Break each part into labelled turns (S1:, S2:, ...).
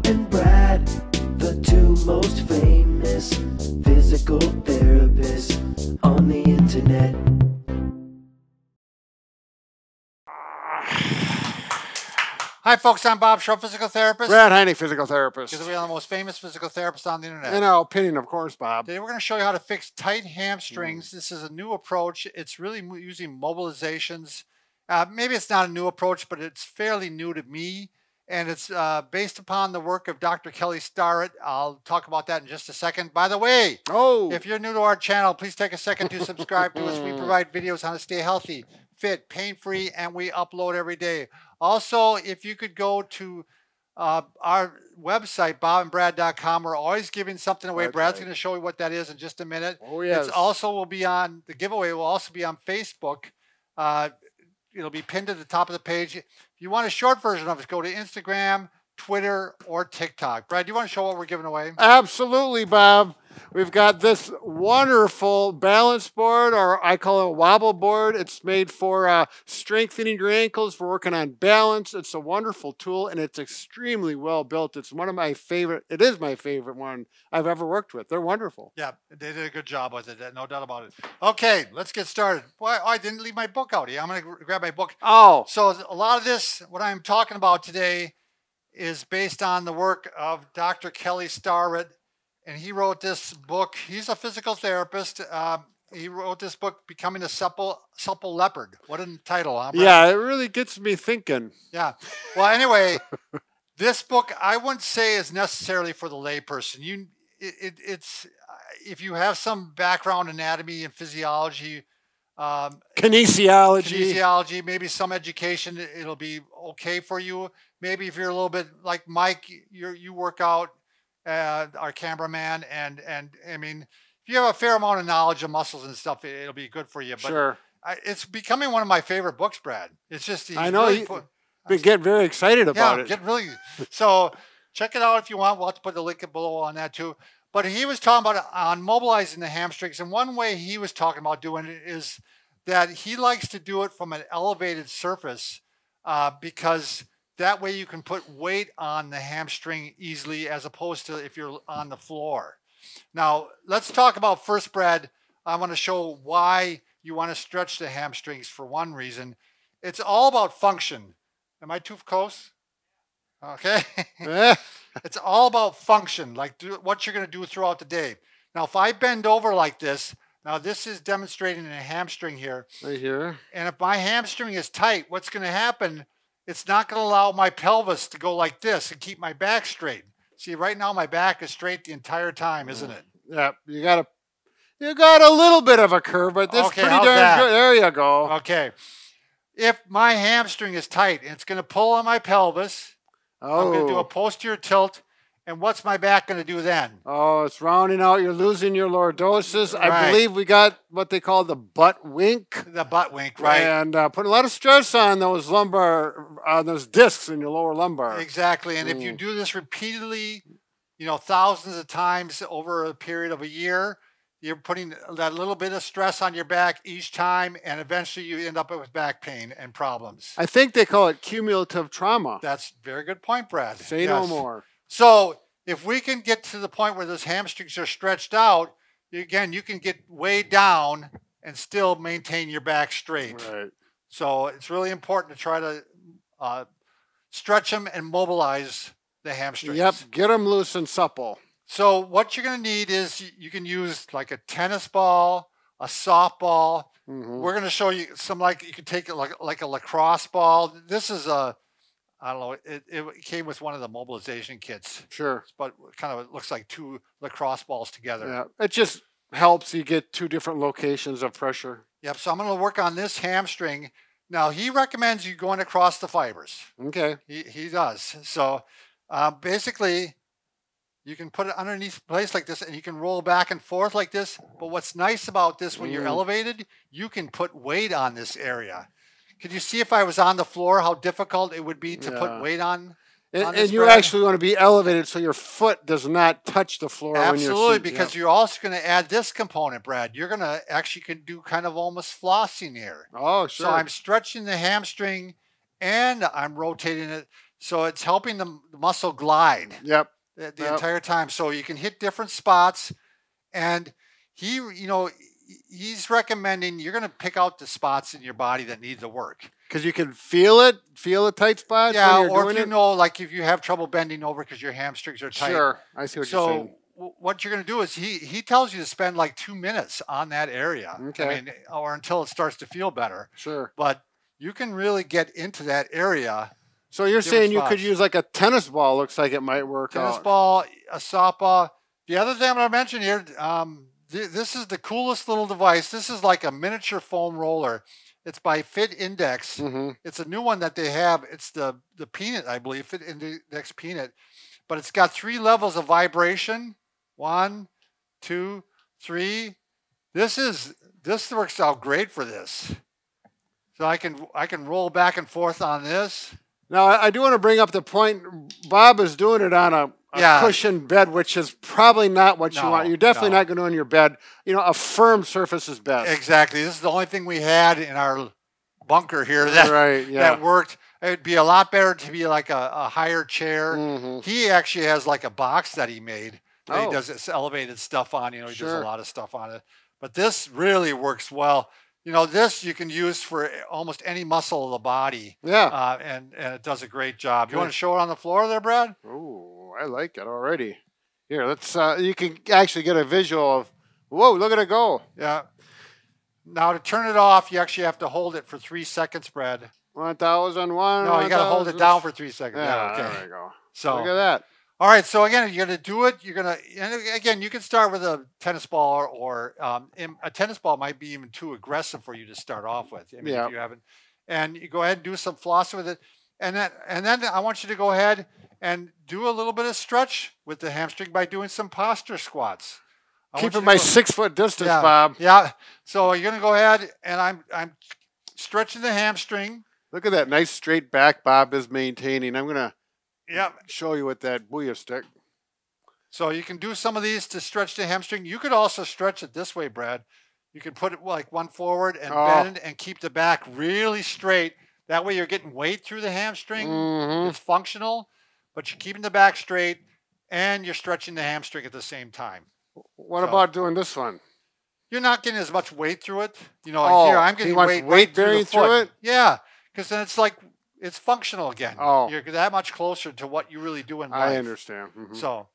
S1: and Brad, the two most famous physical therapists on the internet.
S2: Hi folks, I'm Bob Shaw, physical therapist.
S3: Brad Heine, physical therapist.
S2: Because we are the most famous physical therapists on the internet.
S3: In our opinion, of course, Bob.
S2: Today we're going to show you how to fix tight hamstrings. This is a new approach. It's really using mobilizations. Maybe it's not a new approach, but it's fairly new to me. And it's based upon the work of Dr. Kelley Starrett. I'll talk about that in just a second. By the way, if you're new to our channel, please take a second to subscribe to us. We provide videos on how to stay healthy, fit, pain-free, and we upload every day. Also, if you could go to our website, bobandbrad.com, we're always giving something away. Brad's going to show you what that is in just a minute.
S3: Oh, yes.
S2: It's also will be on, the giveaway will also be on Facebook. It'll be pinned to the top of the page. If you want a short version of it, go to Instagram, Twitter, or TikTok. Brad, do you want to show what we're giving away?
S3: Absolutely, Bob. We've got this wonderful balance board, or I call it a wobble board. It's made for strengthening your ankles, for working on balance. It's a wonderful tool, and it's extremely well built. It's one of my favorite. It is my favorite one I've ever worked with. They're wonderful.
S2: Yeah, they did a good job with it. No doubt about it. Okay, let's get started. Well, I didn't leave my book out here. I'm going to grab my book.
S3: Oh.
S2: So a lot of this, what I'm talking about today, is based on the work of Dr. Kelley Starrett. And he wrote this book. He's a physical therapist. He wrote this book, Becoming a Supple Leopard. What a title, huh, Brad?
S3: Yeah, it really gets me thinking.
S2: Yeah. Well, anyway, this book I wouldn't say is necessarily for the layperson. It's if you have some background in anatomy and physiology, kinesiology, maybe some education, it'll be okay for you. Maybe if you're a little bit like Mike, you work out. Our cameraman, and I mean, if you have a fair amount of knowledge of muscles and stuff, it'll be good for you. But
S3: sure.
S2: It's becoming one of my favorite books, Brad. It's just
S3: I know really you get very excited about it.
S2: Get really so check it out if you want. We'll have to put the link below on that too. But he was talking about on mobilizing the hamstrings, and one way he was talking about doing it is that he likes to do it from an elevated surface because that way you can put weight on the hamstring easily as opposed to if you're on the floor. Now, let's talk about first, Brad. I want to show why you want to stretch the hamstrings for one reason. It's all about function. Am I too close? Okay. It's all about function, like what you're going to do throughout the day. Now, if I bend over like this, now this is demonstrating a hamstring here.
S3: Right here.
S2: And if my hamstring is tight, what's going to happen? It's not going to allow my pelvis to go like this and keep my back straight. See, right now my back is straight the entire time, isn't it?
S3: Yeah, you got a little bit of a curve, but this is pretty darn good. There you go.
S2: Okay. If my hamstring is tight and it's going to pull on my pelvis, I'm going to do a posterior tilt. And what's my back going to do then?
S3: Oh, it's rounding out. You're losing your lordosis. Right. I believe we got what they call the butt wink.
S2: The butt wink, right.
S3: And put a lot of stress on those those discs in your lower lumbar.
S2: Exactly. And if you do this repeatedly, thousands of times over a period of a year, you're putting that little bit of stress on your back each time, and eventually you end up with back pain and problems.
S3: I think they call it cumulative trauma.
S2: That's a very good point, Brad.
S3: Say no more.
S2: So if we can get to the point where those hamstrings are stretched out, again, you can get way down and still maintain your back straight.
S3: Right.
S2: So it's really important to try to stretch them and mobilize the hamstrings.
S3: Yep, get them loose and supple.
S2: So what you're going to need is you can use like a tennis ball, a softball. We're going to show you some, like you could take it like a lacrosse ball. This is I don't know, it came with one of the mobilization kits.
S3: Sure.
S2: But kind of it looks like two lacrosse balls together.
S3: Yeah, it just helps you get two different locations of pressure.
S2: Yep, so I'm going to work on this hamstring. Now, he recommends you going across the fibers.
S3: Okay.
S2: He does. So basically, you can put it underneath place like this, and you can roll back and forth like this. But what's nice about this, when you're elevated, you can put weight on this area. Could you see if I was on the floor how difficult it would be to put weight on?
S3: And you actually want to be elevated so your foot does not touch the floor.
S2: Absolutely, because you're also going to add this component, Brad. You're going to actually can do kind of almost flossing here.
S3: Oh, sure.
S2: So I'm stretching the hamstring and I'm rotating it. So it's helping the muscle glide
S3: Yep.
S2: the entire time. So you can hit different spots. And he, he's recommending you're going to pick out the spots in your body that need the work.
S3: Because you can feel the tight spots.
S2: Yeah,
S3: when you're
S2: or
S3: doing
S2: if like if you have trouble bending over because your hamstrings are tight.
S3: Sure, I see what you're saying.
S2: So what you're going to do is he tells you to spend like 2 minutes on that area.
S3: Okay.
S2: I mean, or until it starts to feel better.
S3: Sure.
S2: But you can really get into that area.
S3: So you're saying you could
S2: spots.
S3: use like a tennis ball. Looks like it might work out.
S2: Tennis ball, a softball. The other thing I'm going to mention here, this is the coolest little device. This is like a miniature foam roller. It's by Fit Index.
S3: Mm-hmm.
S2: It's a new one that they have. It's the Peanut, I believe, Fit Index Peanut. But it's got 3 levels of vibration. 1, 2, 3. This works out great for this. So I can roll back and forth on this.
S3: Now I do want to bring up the point. Bob is doing it on a cushion bed, which is probably not what you want. You're definitely not going to do it on your bed. A firm surface is best.
S2: Exactly. This is the only thing we had in our bunker here that worked. It'd be a lot better to be like a higher chair.
S3: Mm-hmm.
S2: He actually has like a box that he made. That
S3: Oh.
S2: He does this elevated stuff on. He
S3: Sure.
S2: does a lot of stuff on it. But this really works well. This you can use for almost any muscle of the body.
S3: Yeah.
S2: And it does a great job. You want to show it on the floor there, Brad?
S3: Oh, I like it already. Here, let's. You can actually get a visual of. Whoa! Look at it go.
S2: Yeah. Now to turn it off, you actually have to hold it for 3 seconds, Brad.
S3: 1001.
S2: No, you got to hold it down for 3 seconds.
S3: Yeah,
S2: okay.
S3: there we go.
S2: So
S3: look at that.
S2: All right, so again, you're going to do it. And again, you can start with a tennis ball, or a tennis ball might be even too aggressive for you to start off with. I mean, if you haven't, and you go ahead and do some flossing with it, and then I want you to go ahead and do a little bit of stretch with the hamstring by doing some posture squats.
S3: Keeping my 6 foot distance, Bob.
S2: Yeah. So you're going to go ahead, and I'm stretching the hamstring.
S3: Look at that nice straight back Bob is maintaining. I'm going to
S2: Yeah.
S3: show you with that booyah stick.
S2: So you can do some of these to stretch the hamstring. You could also stretch it this way, Brad. You can put it like one forward and bend and keep the back really straight. That way you're getting weight through the hamstring.
S3: Mm-hmm.
S2: It's functional, but you're keeping the back straight and you're stretching the hamstring at the same time.
S3: What about doing this one?
S2: You're not getting as much weight through it. Here I'm getting
S3: weight bearing through it?
S2: Yeah, because then it's functional again.
S3: Oh.
S2: You're that much closer to what you really do in life.
S3: I understand. Mm-hmm.
S2: So,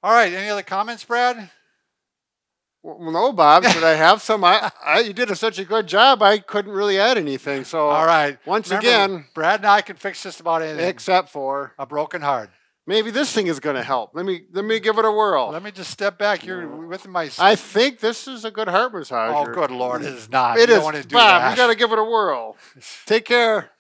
S2: all right. Any other comments, Brad?
S3: Well, no, Bob. Should I have some? You did such a good job. I couldn't really add anything. So,
S2: all right.
S3: Once
S2: Remember,
S3: again,
S2: Brad and I can fix just about anything
S3: except for
S2: a broken heart.
S3: Maybe this thing is going to help. Let me give it a whirl.
S2: Let me just step back. You're with my.
S3: I think this is a good heart massager.
S2: Oh, good Lord, it is not.
S3: It
S2: you
S3: is.
S2: Don't want to do
S3: Bob,
S2: that.
S3: you got to give it a whirl. Take care.